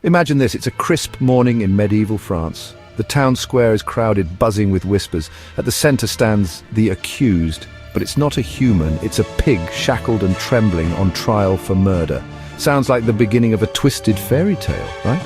Imagine this, it's a crisp morning in medieval France. The town square is crowded, buzzing with whispers. At the center stands the accused, but it's not a human, it's a pig shackled and trembling on trial for murder. Sounds like the beginning of a twisted fairy tale, right?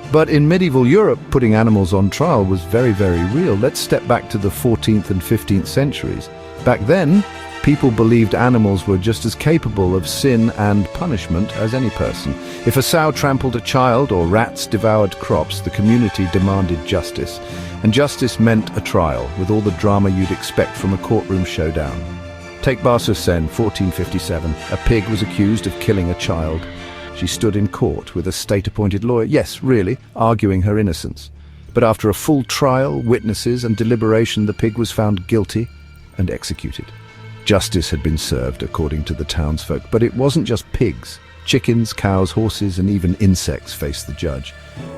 But in medieval Europe, putting animals on trial was very, very real. Let's step back to the 14th and 15th centuries. Back then, people believed animals were just as capable of sin and punishment as any person. If a sow trampled a child or rats devoured crops, the community demanded justice. And justice meant a trial, with all the drama you'd expect from a courtroom showdown. Take Bar-sur-Seine, 1457. A pig was accused of killing a child. She stood in court with a state-appointed lawyer, yes, really, arguing her innocence. But after a full trial, witnesses and deliberation, the pig was found guilty and executed. Justice had been served, according to the townsfolk, but it wasn't just pigs. Chickens, cows, horses, and even insects faced the judge.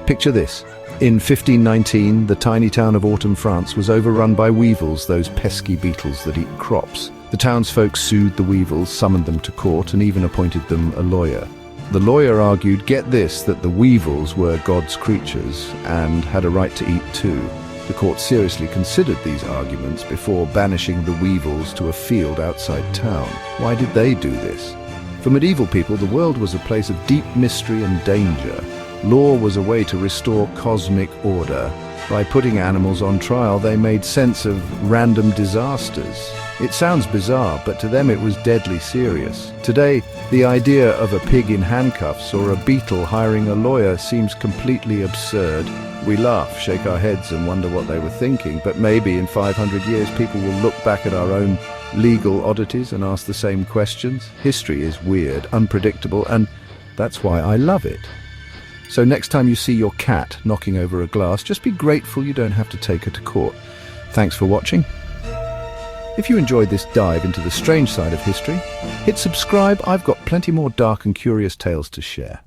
Picture this. In 1519, the tiny town of Autun, France, was overrun by weevils, those pesky beetles that eat crops. The townsfolk sued the weevils, summoned them to court, and even appointed them a lawyer. The lawyer argued, get this, that the weevils were God's creatures and had a right to eat too. The court seriously considered these arguments before banishing the weevils to a field outside town. Why did they do this? For medieval people, the world was a place of deep mystery and danger. Law was a way to restore cosmic order. By putting animals on trial, they made sense of random disasters. It sounds bizarre, but to them it was deadly serious. Today, the idea of a pig in handcuffs or a beetle hiring a lawyer seems completely absurd. We laugh, shake our heads and wonder what they were thinking, but maybe in 500 years people will look back at our own legal oddities and ask the same questions. History is weird, unpredictable, and that's why I love it. So next time you see your cat knocking over a glass, just be grateful you don't have to take her to court. Thanks for watching. If you enjoyed this dive into the strange side of history, hit subscribe. I've got plenty more dark and curious tales to share.